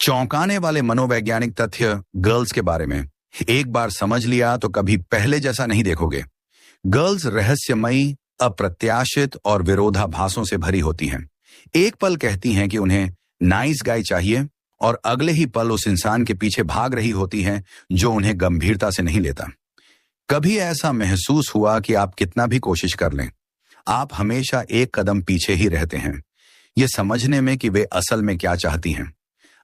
चौंकाने वाले मनोवैज्ञानिक तथ्य गर्ल्स के बारे में। एक बार समझ लिया तो कभी पहले जैसा नहीं देखोगे। गर्ल्स रहस्यमयी, अप्रत्याशित और विरोधाभासों से भरी होती हैं। एक पल कहती हैं कि उन्हें नाइस गाय चाहिए और अगले ही पल उस इंसान के पीछे भाग रही होती हैं जो उन्हें गंभीरता से नहीं लेता। कभी ऐसा महसूस हुआ कि आप कितना भी कोशिश कर लें, आप हमेशा एक कदम पीछे ही रहते हैं, ये समझने में कि वे असल में क्या चाहती हैं?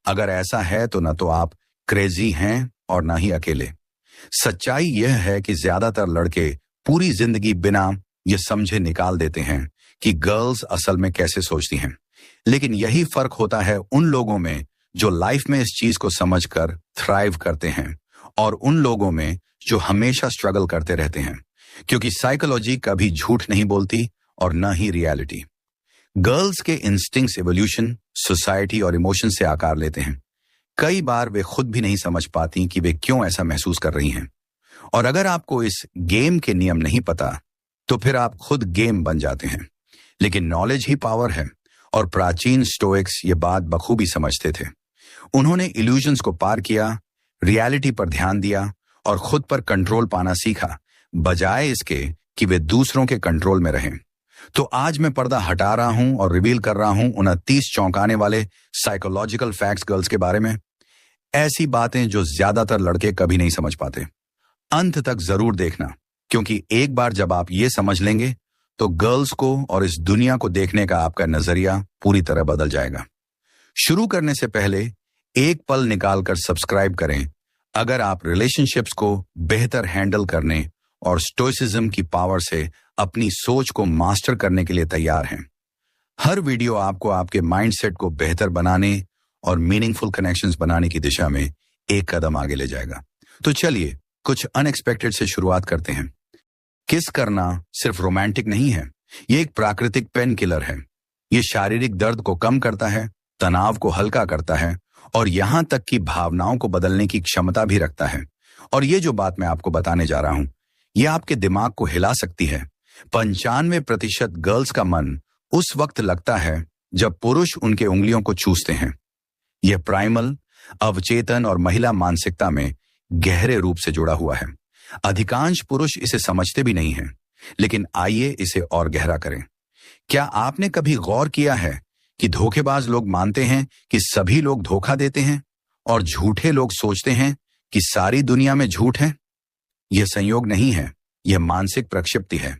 अगर ऐसा है तो न तो आप क्रेजी हैं और ना ही अकेले। सच्चाई यह है कि ज्यादातर लड़के पूरी जिंदगी बिना ये समझे निकाल देते हैं कि गर्ल्स असल में कैसे सोचती हैं। लेकिन यही फर्क होता है उन लोगों में जो लाइफ में इस चीज को समझकर थ्राइव करते हैं और उन लोगों में जो हमेशा स्ट्रगल करते रहते हैं, क्योंकि साइकोलॉजी कभी झूठ नहीं बोलती और न ही रियलिटी। गर्ल्स के इंस्टिंक्ट्स एवोल्यूशन, सोसाइटी और इमोशन से आकार लेते हैं। कई बार वे खुद भी नहीं समझ पाती कि वे क्यों ऐसा महसूस कर रही हैं। और अगर आपको इस गेम के नियम नहीं पता तो फिर आप खुद गेम बन जाते हैं। लेकिन नॉलेज ही पावर है और प्राचीन स्टोइक्स ये बात बखूबी समझते थे। उन्होंने इल्यूजन्स को पार किया, रियलिटी पर ध्यान दिया और खुद पर कंट्रोल पाना सीखा, बजाय इसके कि वे दूसरों के कंट्रोल में रहें। तो आज मैं पर्दा हटा रहा हूं और रिवील कर रहा हूं 29 चौंकाने वाले साइकोलॉजिकल फैक्ट्स गर्ल्स के बारे में। ऐसी बातें जो ज्यादातर लड़के कभी नहीं समझ पाते। अंत तक जरूर देखना, क्योंकि एक बार जब आप ये समझ लेंगे तो गर्ल्स को और इस दुनिया को देखने का आपका नजरिया पूरी तरह बदल जाएगा। शुरू करने से पहले एक पल निकालकर सब्सक्राइब करें अगर आप रिलेशनशिप्स को बेहतर हैंडल करने और स्टोइसिज्म की पावर से अपनी सोच को मास्टर करने के लिए तैयार हैं। हर वीडियो आपको आपके माइंडसेट को बेहतर बनाने और मीनिंगफुल कनेक्शंस बनाने की दिशा में एक कदम आगे ले जाएगा। तो चलिए कुछ अनएक्सपेक्टेड से शुरुआत करते हैं। किस करना सिर्फ रोमांटिक नहीं है, ये एक प्राकृतिक पेन किलर है। ये शारीरिक दर्द को कम करता है, तनाव को हल्का करता है और यहां तक कि भावनाओं को बदलने की क्षमता भी रखता है। और ये जो बात मैं आपको बताने जा रहा हूं, ये आपके दिमाग को हिला सकती है। 95% गर्ल्स का मन उस वक्त लगता है जब पुरुष उनके उंगलियों को चूसते हैं। यह प्राइमल, अवचेतन और महिला मानसिकता में गहरे रूप से जुड़ा हुआ है। अधिकांश पुरुष इसे समझते भी नहीं हैं, लेकिन आइए इसे और गहरा करें। क्या आपने कभी गौर किया है कि धोखेबाज लोग मानते हैं कि सभी लोग धोखा देते हैं और झूठे लोग सोचते हैं कि सारी दुनिया में झूठ है? यह संयोग नहीं है, यह मानसिक प्रक्षिप्ति है।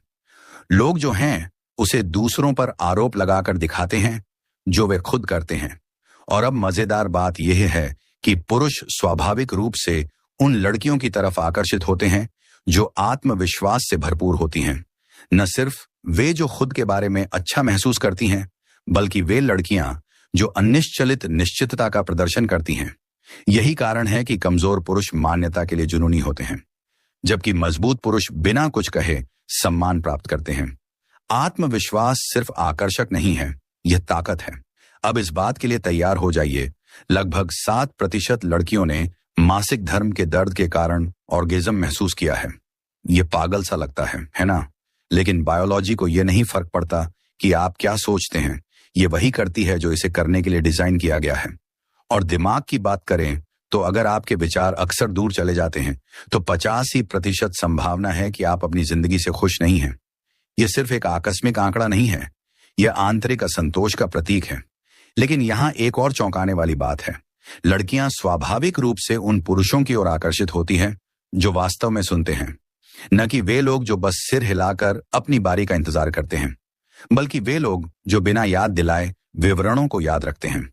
लोग जो हैं उसे दूसरों पर आरोप लगाकर दिखाते हैं जो वे खुद करते हैं। और अब मजेदार बात यह है कि पुरुष स्वाभाविक रूप से उन लड़कियों की तरफ आकर्षित होते हैं जो आत्मविश्वास से भरपूर होती हैं। न सिर्फ वे जो खुद के बारे में अच्छा महसूस करती हैं, बल्कि वे लड़कियां जो अनिश्चित निश्चितता का प्रदर्शन करती हैं। यही कारण है कि कमजोर पुरुष मान्यता के लिए जुनूनी होते हैं, जबकि मजबूत पुरुष बिना कुछ कहे सम्मान प्राप्त करते हैं। आत्मविश्वास सिर्फ आकर्षक नहीं है, यह ताकत है। अब इस बात के लिए तैयार हो जाइए, लगभग 7% लड़कियों ने मासिक धर्म के दर्द के कारण ऑर्गेज्म महसूस किया है। यह पागल सा लगता है ना? लेकिन बायोलॉजी को यह नहीं फर्क पड़ता कि आप क्या सोचते हैं, यह वही करती है जो इसे करने के लिए डिजाइन किया गया है। और दिमाग की बात करें तो अगर आपके विचार अक्सर दूर चले जाते हैं तो 85% संभावना है कि आप अपनी जिंदगी से खुश नहीं हैं। यह सिर्फ एक आकस्मिक आंकड़ा नहीं है, यह आंतरिक असंतोष का प्रतीक है। लेकिन यहां एक और चौंकाने वाली बात है। लड़कियां स्वाभाविक रूप से उन पुरुषों की ओर आकर्षित होती हैं जो वास्तव में सुनते हैं, न कि वे लोग जो बस सिर हिलाकर अपनी बारी का इंतजार करते हैं, बल्कि वे लोग जो बिना याद दिलाए विवरणों को याद रखते हैं।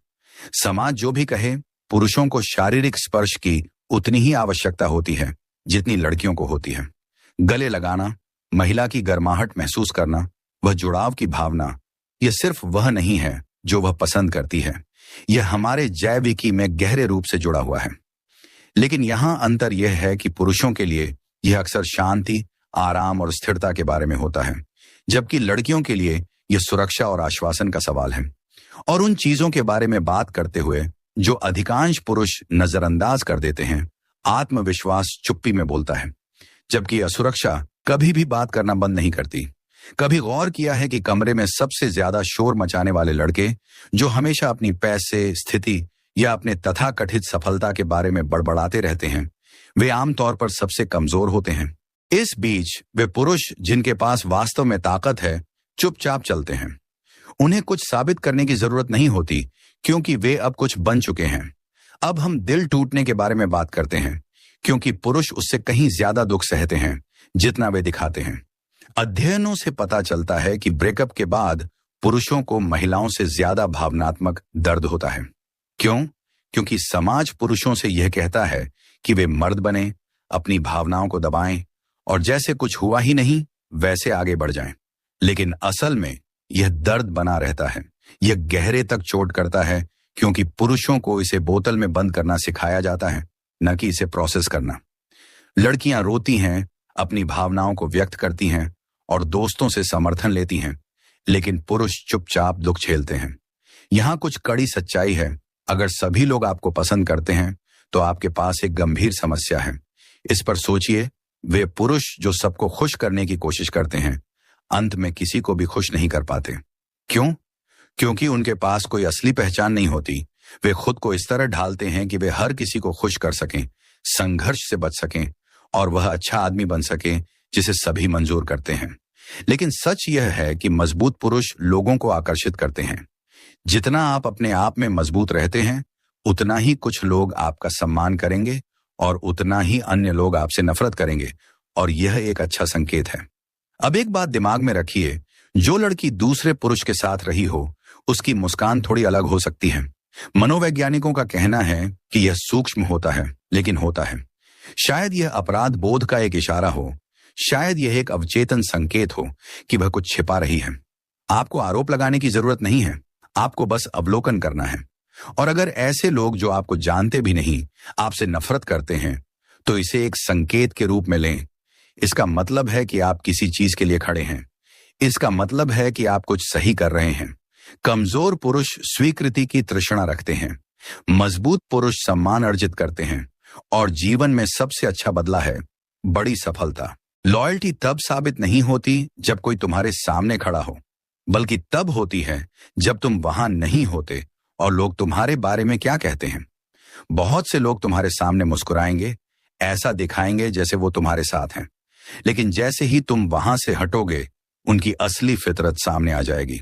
समाज जो भी कहे, पुरुषों को शारीरिक स्पर्श की उतनी ही आवश्यकता होती है जितनी लड़कियों को होती है। गले लगाना, महिला की गर्माहट महसूस करना, वह जुड़ाव की भावना, यह सिर्फ वह नहीं है जो वह पसंद करती है, यह हमारे जैविकी में गहरे रूप से जुड़ा हुआ है। लेकिन यहां अंतर यह है कि पुरुषों के लिए यह अक्सर शांति, आराम और स्थिरता के बारे में होता है, जबकि लड़कियों के लिए यह सुरक्षा और आश्वासन का सवाल है। और उन चीजों के बारे में बात करते हुए जो अधिकांश पुरुष नजरअंदाज कर देते हैं, आत्मविश्वास चुप्पी में बोलता है, जबकि असुरक्षा कभी भी बात करना बंद नहीं करती। कभी गौर किया है कि कमरे में सबसे ज्यादा शोर मचाने वाले लड़के, जो हमेशा अपनी पैसे, स्थिति या अपने तथाकथित सफलता के बारे में बड़बड़ाते रहते हैं, वे आमतौर पर सबसे कमजोर होते हैं। इस बीच वे पुरुष जिनके पास वास्तव में ताकत है चुपचाप चलते हैं। उन्हें कुछ साबित करने की जरूरत नहीं होती, क्योंकि वे अब कुछ बन चुके हैं। अब हम दिल टूटने के बारे में बात करते हैं, क्योंकि पुरुष उससे कहीं ज्यादा दुख सहते हैं जितना वे दिखाते हैं। अध्ययनों से पता चलता है कि ब्रेकअप के बाद पुरुषों को महिलाओं से ज्यादा भावनात्मक दर्द होता है। क्यों? क्योंकि समाज पुरुषों से यह कहता है कि वे मर्द बने, अपनी भावनाओं को दबाएं और जैसे कुछ हुआ ही नहीं वैसे आगे बढ़ जाएं। लेकिन असल में यह दर्द बना रहता है। यह गहरे तक चोट करता है, क्योंकि पुरुषों को इसे बोतल में बंद करना सिखाया जाता है, न कि इसे प्रोसेस करना। लड़कियां रोती हैं, अपनी भावनाओं को व्यक्त करती हैं और दोस्तों से समर्थन लेती हैं, लेकिन पुरुष चुपचाप दुख झेलते हैं। यहां कुछ कड़ी सच्चाई है। अगर सभी लोग आपको पसंद करते हैं तो आपके पास एक गंभीर समस्या है। इस पर सोचिए। वे पुरुष जो सबको खुश करने की कोशिश करते हैं, अंत में किसी को भी खुश नहीं कर पाते। क्यों? क्योंकि उनके पास कोई असली पहचान नहीं होती। वे खुद को इस तरह ढालते हैं कि वे हर किसी को खुश कर सकें, संघर्ष से बच सकें और वह अच्छा आदमी बन सके जिसे सभी मंजूर करते हैं। लेकिन सच यह है कि मजबूत पुरुष लोगों को आकर्षित करते हैं। जितना आप अपने आप में मजबूत रहते हैं, उतना ही कुछ लोग आपका सम्मान करेंगे और उतना ही अन्य लोग आपसे नफरत करेंगे, और यह एक अच्छा संकेत है। अब एक बात दिमाग में रखिए, जो लड़की दूसरे पुरुष के साथ रही हो, उसकी मुस्कान थोड़ी अलग हो सकती है। मनोवैज्ञानिकों का कहना है कि यह सूक्ष्म होता है, लेकिन होता है। शायद यह अपराध बोध का एक इशारा हो, शायद यह एक अवचेतन संकेत हो कि वह कुछ छिपा रही है। आपको आरोप लगाने की जरूरत नहीं है, आपको बस अवलोकन करना है। और अगर ऐसे लोग जो आपको जानते भी नहीं आपसे नफरत करते हैं, तो इसे एक संकेत के रूप में लें। इसका मतलब है कि आप किसी चीज के लिए खड़े हैं। इसका मतलब है कि आप कुछ सही कर रहे हैं। कमजोर पुरुष स्वीकृति की तृष्णा रखते हैं, मजबूत पुरुष सम्मान अर्जित करते हैं, और जीवन में सबसे अच्छा बदला है बड़ी सफलता। लॉयल्टी तब साबित नहीं होती जब कोई तुम्हारे सामने खड़ा हो, बल्कि तब होती है जब तुम वहां नहीं होते और लोग तुम्हारे बारे में क्या कहते हैं। बहुत से लोग तुम्हारे सामने मुस्कुराएंगे, ऐसा दिखाएंगे जैसे वो तुम्हारे साथ हैं, लेकिन जैसे ही तुम वहां से हटोगे, उनकी असली फितरत सामने आ जाएगी।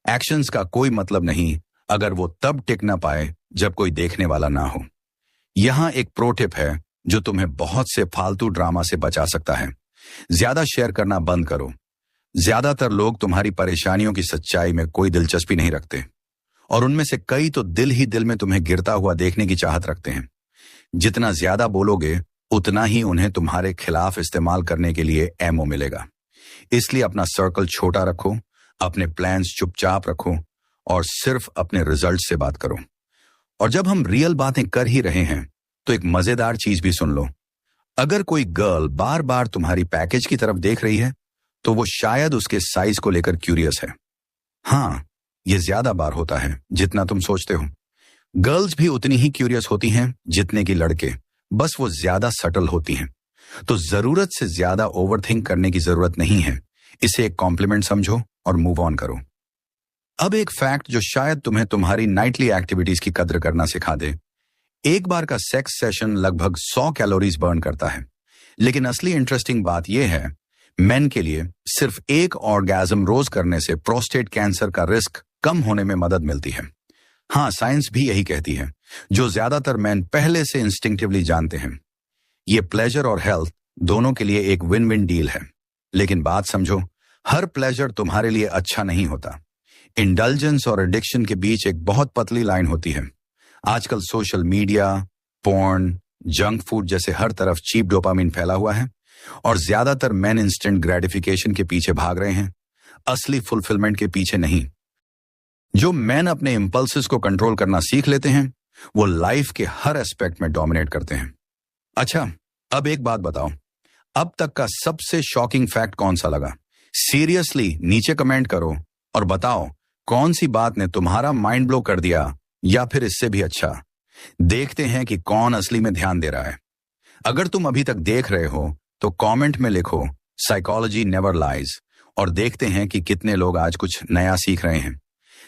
एक्शंस का कोई मतलब नहीं अगर वो तब टिक ना पाए जब कोई देखने वाला ना हो। यहां एक प्रो टिप है जो तुम्हें बहुत से फालतू ड्रामा से बचा सकता है। ज्यादा शेयर करना बंद करो। ज्यादातर लोग तुम्हारी परेशानियों की सच्चाई में कोई दिलचस्पी नहीं रखते, और उनमें से कई तो दिल ही दिल में तुम्हें गिरता हुआ देखने की चाहत रखते हैं। जितना ज्यादा बोलोगे, उतना ही उन्हें तुम्हारे खिलाफ इस्तेमाल करने के लिए एमओ मिलेगा। इसलिए अपना सर्कल छोटा रखो, अपने प्लान्स चुपचाप रखो और सिर्फ अपने रिजल्ट से बात करो। और जब हम रियल बातें कर ही रहे हैं, तो एक मजेदार चीज भी सुन लो। अगर कोई गर्ल बार बार तुम्हारी पैकेज की तरफ देख रही है, तो वो शायद उसके साइज को लेकर क्यूरियस है। हाँ, ये ज्यादा बार होता है जितना तुम सोचते हो। गर्ल्स भी उतनी ही क्यूरियस होती हैं जितने की लड़के, बस वो ज्यादा सटल होती हैं। तो जरूरत से ज्यादा ओवरथिंक करने की जरूरत नहीं है। इसे एक कॉम्प्लीमेंट समझो और मूव ऑन करो। अब एक फैक्ट जो शायद तुम्हें तुम्हारी नाइटली एक्टिविटीज की कद्र करना सिखा दे। एक बार का सेक्स सेशन लगभग 100 कैलोरीज बर्न करता है, लेकिन असली इंटरेस्टिंग बात यह है, मेन के लिए सिर्फ एक ऑर्गेज्म रोज करने से प्रोस्टेट कैंसर का रिस्क कम होने में मदद मिलती है। हाँ, साइंस भी यही कहती है, जो ज्यादातर मैन पहले से इंस्टिंक्टिवली जानते हैं। ये प्लेजर और हेल्थ दोनों के लिए एक विन विन डील है। लेकिन बात समझो, हर प्लेजर तुम्हारे लिए अच्छा नहीं होता। इंडल्जेंस और एडिक्शन के बीच एक बहुत पतली लाइन होती है। आजकल social media, porn, junk food जैसे हर तरफ चीप डोपामिन फैला हुआ है, और ज्यादातर मैन इंस्टेंट ग्रेटिफिकेशन के पीछे भाग रहे हैं, असली फुलफिलमेंट के पीछे नहीं। जो मैन अपने इंपल्सेस को कंट्रोल करना सीख लेते हैं, वो लाइफ के हर एस्पेक्ट में डोमिनेट करते हैं। अच्छा, अब एक बात बताओ, अब तक का सबसे शॉकिंग फैक्ट कौन सा लगा? सीरियसली नीचे कमेंट करो और बताओ कौन सी बात ने तुम्हारा माइंड ब्लो कर दिया, या फिर इससे भी अच्छा। देखते हैं कि कौन असली में ध्यान दे रहा है। अगर तुम अभी तक देख रहे हो तो कमेंट में लिखो साइकोलॉजी नेवर लाइज, और देखते हैं कि कितने लोग आज कुछ नया सीख रहे हैं।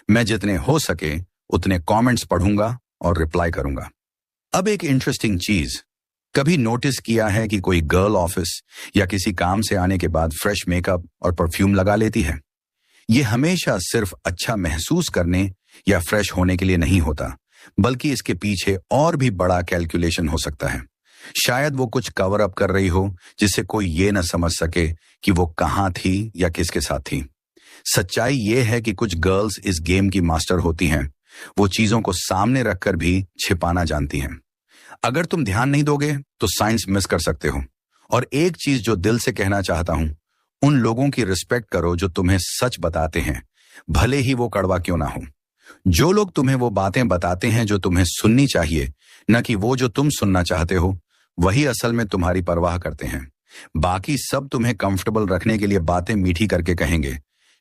मैं जितने हो सके उतने कमेंट्स पढ़ूंगा और रिप्लाई करूंगा। अब एक इंटरेस्टिंग चीज, कभी नोटिस किया है कि कोई गर्ल ऑफिस या किसी काम से आने के बाद फ्रेश मेकअप और परफ्यूम लगा लेती है? ये हमेशा सिर्फ अच्छा महसूस करने या फ्रेश होने के लिए नहीं होता, बल्कि इसके पीछे और भी बड़ा कैलकुलेशन हो सकता है। शायद वो कुछ कवर अप कर रही हो जिससे कोई ये न समझ सके कि वो कहाँ थी या किसके साथ थी। सच्चाई ये है कि कुछ गर्ल्स इस गेम की मास्टर होती हैं। वो चीजों को सामने रखकर भी छिपाना जानती हैं। अगर तुम ध्यान नहीं दोगे तो साइंस मिस कर सकते हो। और एक चीज जो दिल से कहना चाहता हूं, उन लोगों की रिस्पेक्ट करो जो तुम्हें सच बताते हैं, भले ही वो कड़वा क्यों ना हो। जो लोग तुम्हें वो बातें बताते हैं जो तुम्हें सुननी चाहिए, न कि वो जो तुम सुनना चाहते हो, वही असल में तुम्हारी परवाह करते हैं। बाकी सब तुम्हें कंफर्टेबल रखने के लिए बातें मीठी करके कहेंगे,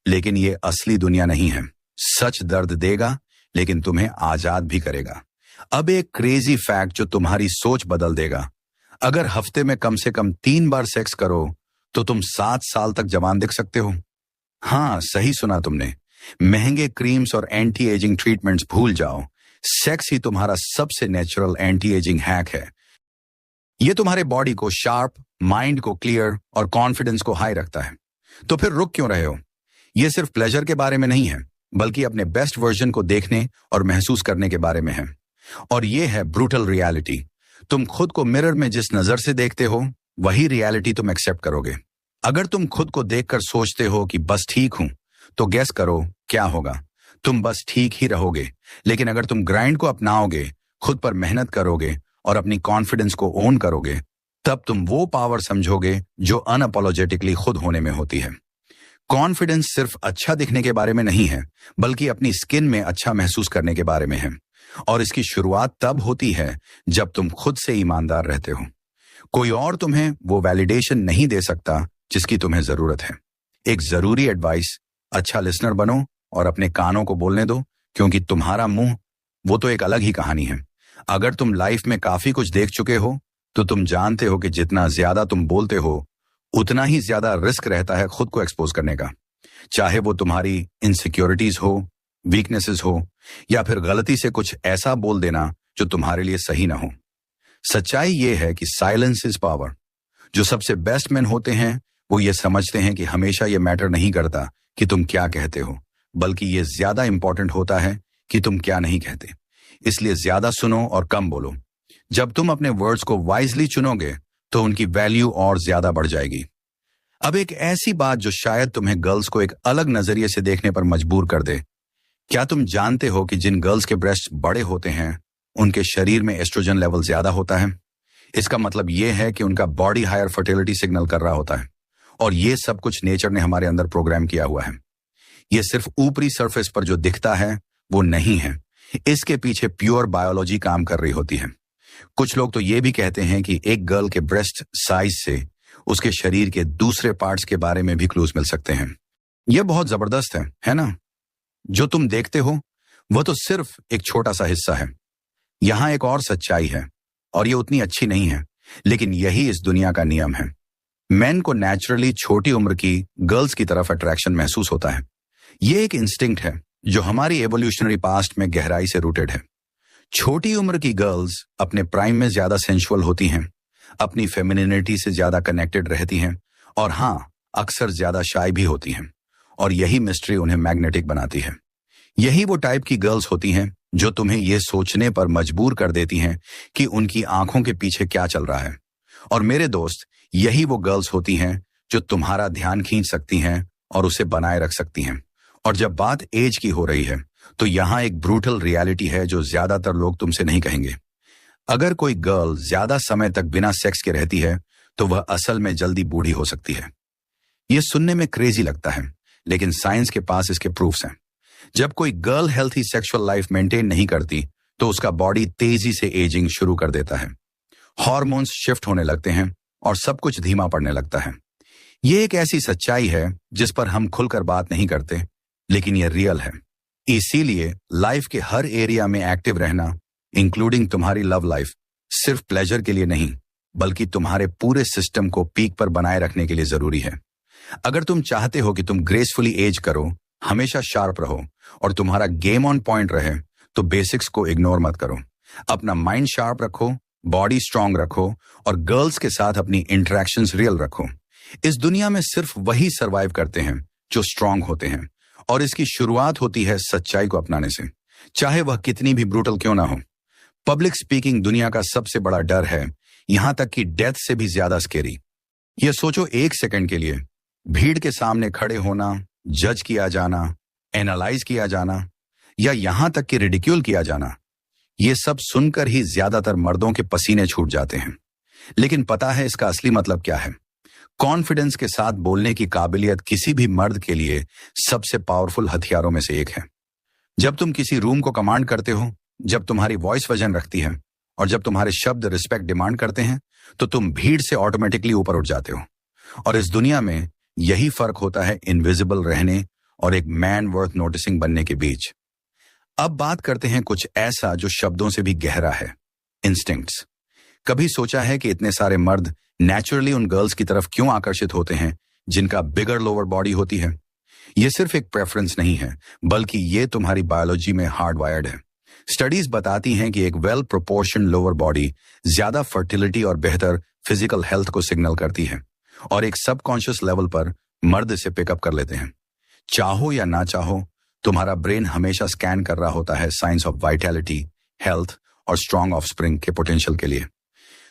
लेकिन ये असली दुनिया नहीं है। सच दर्द देगा, लेकिन तुम्हें आजाद भी करेगा। अब एक क्रेजी फैक्ट जो तुम्हारी सोच बदल देगा। अगर हफ्ते में कम से कम 3 बार सेक्स करो तो तुम 7 साल तक जवान दिख सकते हो। हाँ, सही सुना तुमने। महंगे क्रीम्स और एंटी एजिंग ट्रीटमेंट्स भूल जाओ। सेक्स ही तुम्हारा सबसे नेचुरल एंटी एजिंग हैक है। ये तुम्हारे बॉडी को शार्प, माइंड को क्लियर और कॉन्फिडेंस को हाई रखता है। तो फिर रुक क्यों रहे हो? ये सिर्फ प्लेजर के बारे में नहीं है, बल्कि अपने बेस्ट वर्जन को देखने और महसूस करने के बारे में है। और ये है ब्रूटल रियलिटी। तुम खुद को मिरर में जिस नजर से देखते हो, वही रियलिटी तुम एक्सेप्ट करोगे। अगर तुम खुद को देखकर सोचते हो कि बस ठीक हूं, तो गेस करो क्या होगा? तुम बस ठीक ही रहोगे। लेकिन अगर तुम ग्राइंड को अपनाओगे, खुद पर मेहनत करोगे और अपनी कॉन्फिडेंस को ओन करोगे, तब तुम वो पावर समझोगे जो अनअपोलोजेटिकली खुद होने में होती है। कॉन्फिडेंस सिर्फ अच्छा दिखने के बारे में नहीं है, बल्कि अपनी स्किन में अच्छा महसूस करने के बारे में है। और इसकी शुरुआत तब होती है जब तुम खुद से ईमानदार रहते हो। कोई और तुम्हें वो वैलिडेशन नहीं दे सकता जिसकी तुम्हें जरूरत है। एक जरूरी एडवाइस, अच्छा लिसनर बनो और अपने कानों को बोलने दो, क्योंकि तुम्हारा मुंह वो तो एक अलग ही कहानी है। अगर तुम लाइफ में काफी कुछ देख चुके हो, तो तुम जानते हो कि जितना ज्यादा तुम बोलते हो, उतना ही ज्यादा रिस्क रहता है खुद को एक्सपोज करने का। चाहे वो तुम्हारी इनसिक्योरिटीज हो, वीकनेसेस हो, या फिर गलती से कुछ ऐसा बोल देना जो तुम्हारे लिए सही ना हो। सच्चाई ये है कि साइलेंस इज पावर। जो सबसे बेस्ट मैन होते हैं वो ये समझते हैं कि हमेशा ये मैटर नहीं करता कि तुम क्या कहते हो, बल्कि ये ज्यादा इंपॉर्टेंट होता है कि तुम क्या नहीं कहते। इसलिए ज्यादा सुनो और कम बोलो। जब तुम अपने वर्ड्स को वाइजली चुनोगे तो उनकी वैल्यू और ज्यादा बढ़ जाएगी। अब एक ऐसी बात जो शायद तुम्हें गर्ल्स को एक अलग नजरिए से देखने पर मजबूर कर दे। क्या तुम जानते हो कि जिन गर्ल्स के ब्रेस्ट बड़े होते हैं, उनके शरीर में एस्ट्रोजन लेवल ज्यादा होता है? इसका मतलब यह है कि उनका बॉडी हायर फर्टिलिटी सिग्नल कर रहा होता है। और ये सब कुछ नेचर ने हमारे अंदर प्रोग्राम किया हुआ है। ये सिर्फ ऊपरी सरफेस पर जो दिखता है वो नहीं है। इसके पीछे प्योर बायोलॉजी काम कर रही होती है। कुछ लोग तो ये भी कहते हैं कि एक गर्ल के ब्रेस्ट साइज से उसके शरीर के दूसरे पार्ट्स के बारे में भी क्लूज मिल सकते हैं। यह बहुत जबरदस्त है ना? जो तुम देखते हो वो तो सिर्फ एक छोटा सा हिस्सा है। यहां एक और सच्चाई है, और ये उतनी अच्छी नहीं है, लेकिन यही इस दुनिया का नियम है। मेन को नेचुरली छोटी उम्र की गर्ल्स की तरफ अट्रैक्शन महसूस होता है। ये एक इंस्टिंक्ट है जो हमारी एवोल्यूशनरी पास्ट में गहराई से रूटेड है। छोटी उम्र की गर्ल्स अपने प्राइम में ज्यादा सेंसुअल होती हैं, अपनी फेमिनिनिटी से ज्यादा कनेक्टेड रहती हैं, और हाँ, अक्सर ज्यादा शाय भी होती हैं। और यही मिस्ट्री उन्हें मैग्नेटिक बनाती है। यही वो टाइप की गर्ल्स होती हैं जो तुम्हें यह सोचने पर मजबूर कर देती हैं कि उनकी आंखों के पीछे क्या चल रहा है। और मेरे दोस्त, यही वो गर्ल्स होती हैं जो तुम्हारा ध्यान खींच सकती हैं और उसे बनाए रख सकती हैं। और जब बात एज की हो रही है, तो यहां एक ब्रूटल रियलिटी है जो ज्यादातर लोग तुमसे नहीं कहेंगे। अगर कोई गर्ल ज्यादा समय तक बिना सेक्स के रहती है, तो वह असल में जल्दी बूढ़ी हो सकती है। यह सुनने में क्रेजी लगता है, लेकिन साइंस के पास इसके प्रूफ्स हैं। जब कोई girl healthy sexual life maintain नहीं करती, तो उसका बॉडी तेजी से एजिंग शुरू कर देता है। हार्मोन्स शिफ्ट होने लगते हैं और सब कुछ धीमा पड़ने लगता है। यह एक ऐसी सच्चाई है जिस पर हम खुलकर बात नहीं करते, लेकिन यह रियल है। इसीलिए लाइफ के हर एरिया में एक्टिव रहना, इंक्लूडिंग तुम्हारी लव लाइफ, सिर्फ प्लेजर के लिए नहीं, बल्कि तुम्हारे पूरे सिस्टम को पीक पर बनाए रखने के लिए जरूरी है। अगर तुम चाहते हो कि तुम ग्रेसफुली एज करो, हमेशा शार्प रहो और तुम्हारा गेम ऑन पॉइंट रहे, तो बेसिक्स को इग्नोर मत करो। अपना माइंड शार्प रखो, बॉडी स्ट्रांग रखो और गर्ल्स के साथ अपनी इंटरेक्शंस रियल रखो। इस दुनिया में सिर्फ वही सरवाइव करते हैं जो स्ट्रांग होते हैं, और इसकी शुरुआत होती है सच्चाई को अपनाने से, चाहे वह कितनी भी ब्रूटल क्यों ना हो। पब्लिक स्पीकिंग दुनिया का सबसे बड़ा डर है, यहां तक कि डेथ से भी ज्यादा स्केरी। यह सोचो एक सेकंड के लिए, भीड़ के सामने खड़े होना, जज किया जाना, एनालाइज किया जाना या यहां तक कि रिडिक्यूल किया जाना, ये सब सुनकर ही ज्यादातर मर्दों के पसीने छूट जाते हैं। लेकिन पता है इसका असली मतलब क्या है? कॉन्फिडेंस के साथ बोलने की काबिलियत किसी भी मर्द के लिए सबसे पावरफुल हथियारों में से एक है। जब तुम किसी रूम को कमांड करते हो, जब तुम्हारी वॉइस वजन रखती है और जब तुम्हारे शब्द रिस्पेक्ट डिमांड करते हैं, तो तुम भीड़ से ऑटोमेटिकली ऊपर उठ जाते हो। और इस दुनिया में यही फर्क होता है इनविजिबल रहने और एक मैन वर्थ नोटिसिंग बनने के बीच। अब बात करते हैं कुछ ऐसा जो शब्दों से भी गहरा है, इंस्टिंक्ट्स। कभी सोचा है कि इतने सारे मर्द नेचुरली उन गर्ल्स की तरफ क्यों आकर्षित होते हैं जिनका बिगर लोअर बॉडी होती है? ये सिर्फ एक प्रेफरेंस नहीं है, बल्कि ये तुम्हारी बायोलॉजी में हार्ड वायर्ड है। स्टडीज बताती हैं कि एक वेल प्रोपोर्शन लोअर बॉडी ज्यादा फर्टिलिटी और बेहतर फिजिकल हेल्थ को सिग्नल करती है, और एक सबकॉन्शियस लेवल पर मर्द इसे पिकअप कर लेते हैं। चाहो या ना चाहो, तुम्हारा ब्रेन हमेशा स्कैन कर रहा होता है साइंस ऑफ वाइटैलिटी, हेल्थ और स्ट्रॉन्ग ऑफस्प्रिंग के पोटेंशियल के लिए।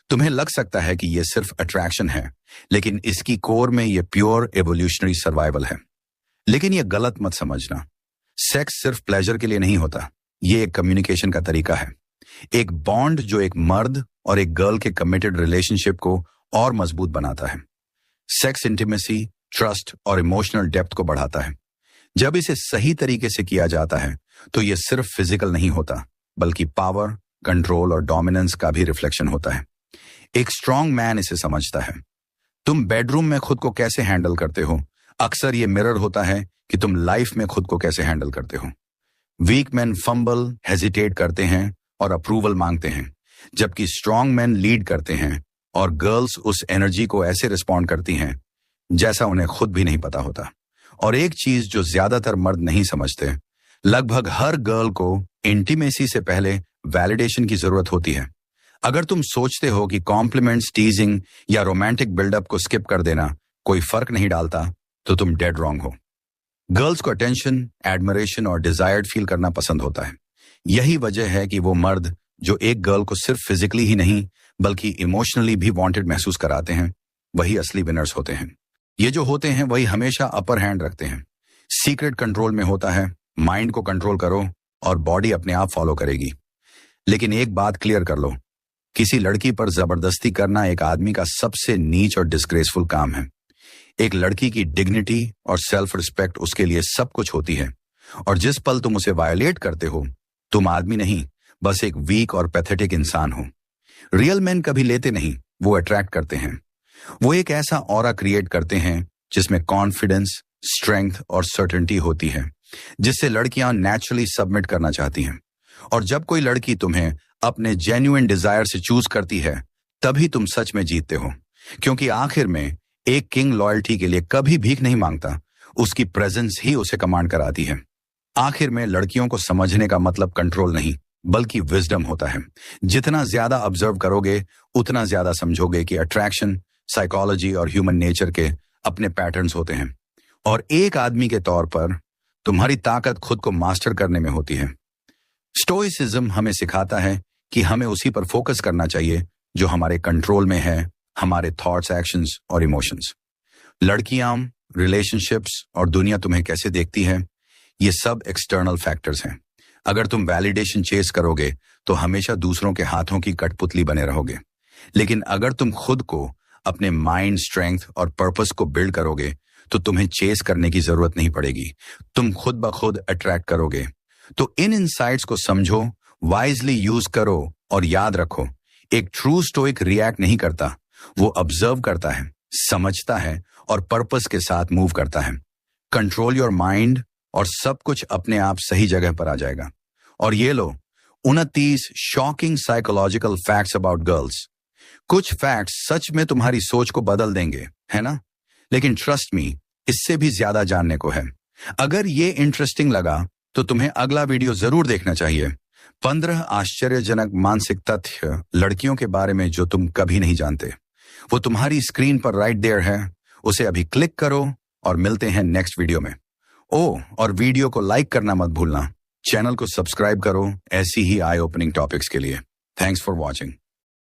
तुम्हें लग सकता है कि यह सिर्फ अट्रैक्शन है, लेकिन इसकी कोर में यह प्योर एवोल्यूशनरी सर्वाइवल है। लेकिन यह गलत मत समझना, सेक्स सिर्फ प्लेजर के लिए नहीं होता, यह एक कम्युनिकेशन का तरीका है, एक बॉन्ड जो एक मर्द और एक गर्ल के कमिटेड रिलेशनशिप को और मजबूत बनाता है। सेक्स इंटीमेसी, ट्रस्ट और इमोशनल डेप्थ को बढ़ाता है। जब इसे सही तरीके से किया जाता है तो यह सिर्फ फिजिकल नहीं होता, बल्कि पावर, कंट्रोल और डोमिनेंस का भी रिफ्लेक्शन होता है। एक स्ट्रांग मैन इसे समझता है। तुम बेडरूम में खुद को कैसे हैंडल करते हो, अक्सर यह मिरर होता है कि तुम लाइफ में खुद को कैसे हैंडल करते हो। वीक मैन फंबल, हेजिटेट करते हैं और अप्रूवल मांगते हैं, जबकि स्ट्रांग मैन लीड करते हैं और गर्ल्स उस एनर्जी को ऐसे रिस्पॉन्ड करती हैं जैसा उन्हें खुद भी नहीं पता होता। और एक चीज जो ज्यादातर मर्द नहीं समझते, लगभग हर गर्ल को इंटीमेसी से पहले वैलिडेशन की जरूरत होती है। अगर तुम सोचते हो कि कॉम्प्लीमेंट्स, टीजिंग या रोमांटिक बिल्डअप को स्किप कर देना कोई फर्क नहीं डालता, तो तुम डेड रॉन्ग हो। गर्ल्स को अटेंशन, एडमिरेशन और डिजायर्ड फील करना पसंद होता है। यही वजह है कि वो मर्द जो एक गर्ल को सिर्फ फिजिकली ही नहीं बल्कि इमोशनली भी वांटेड महसूस कराते हैं, वही असली विनर्स होते हैं। ये जो होते हैं वही हमेशा अपर हैंड रखते हैं। सीक्रेट कंट्रोल में होता है, माइंड को कंट्रोल करो और बॉडी अपने आप फॉलो करेगी। लेकिन एक बात क्लियर कर लो, किसी लड़की पर जबरदस्ती करना एक आदमी का सबसे नीच और डिस्ग्रेसफुल काम है। एक लड़की की डिग्निटी और सेल्फ रिस्पेक्ट उसके लिए सब कुछ होती है, और जिस पल तुम उसे वायोलेट करते हो, तुम आदमी नहीं, बस एक वीक और पैथेटिक इंसान हो। रियल मैन कभी लेते नहीं, वो अट्रैक्ट करते हैं। वो एक ऐसा ऑरा क्रिएट करते हैं जिसमें कॉन्फिडेंस, स्ट्रेंथ और सर्टेनिटी होती है, जिससे लड़कियां नेचुरली सबमिट करना चाहती हैं। और जब कोई लड़की तुम्हें अपने जेन्युइन डिजायर से चूज करती है, तभी तुम सच में जीतते हो, क्योंकि आखिर में एक किंग लॉयल्टी के लिए कभी भीख नहीं मांगता, उसकी प्रेजेंस ही उसे कमांड कराती है। आखिर में लड़कियों को समझने का मतलब कंट्रोल नहीं बल्कि विजडम होता है। जितना ज्यादा ऑब्जर्व करोगे उतना ज्यादा समझोगे कि अट्रैक्शन, साइकोलॉजी और ह्यूमन नेचर के अपने पैटर्न्स होते हैं, और एक आदमी के तौर पर तुम्हारी ताकत खुद को मास्टर करने में होती है। स्टोइसिज्म हमें सिखाता है कि हमें उसी पर फोकस करना चाहिए जो हमारे कंट्रोल में है, हमारे थॉट्स, एक्शंस और इमोशंस। लड़कियां, रिलेशनशिप्स और दुनिया तुम्हें कैसे देखती है, ये सब एक्सटर्नल फैक्टर्स हैं। अगर तुम वैलिडेशन चेस करोगे तो हमेशा दूसरों के हाथों की कठपुतली बने रहोगे। लेकिन अगर तुम खुद को, अपने माइंड, स्ट्रेंथ और पर्पस को बिल्ड करोगे तो तुम्हें चेस करने की जरूरत नहीं पड़ेगी, तुम खुद ब खुद अट्रैक्ट करोगे। तो इन इनसाइट्स को समझो, वाइजली यूज करो और याद रखो, एक ट्रू स्टोइक रिएक्ट नहीं करता, वो ऑब्जर्व करता है, समझता है और पर्पस के साथ मूव करता है। कंट्रोल योर माइंड और सब कुछ अपने आप सही जगह पर आ जाएगा। और ये लो 29 shocking psychological facts about girls. कुछ फैक्ट्स सच में तुम्हारी सोच को बदल देंगे, है ना? लेकिन ट्रस्ट मी, इससे भी ज्यादा जानने को है। अगर ये इंटरेस्टिंग लगा तो तुम्हें अगला वीडियो जरूर देखना चाहिए। 15 आश्चर्यजनक मानसिक तथ्य लड़कियों के बारे में जो तुम कभी नहीं जानते, वो तुम्हारी स्क्रीन पर राइट देयर है। उसे अभी क्लिक करो और मिलते हैं नेक्स्ट वीडियो में। और वीडियो को लाइक करना मत भूलना। चैनल को सब्सक्राइब करो ऐसी ही आई ओपनिंग टॉपिक्स के लिए। Thanks for watching.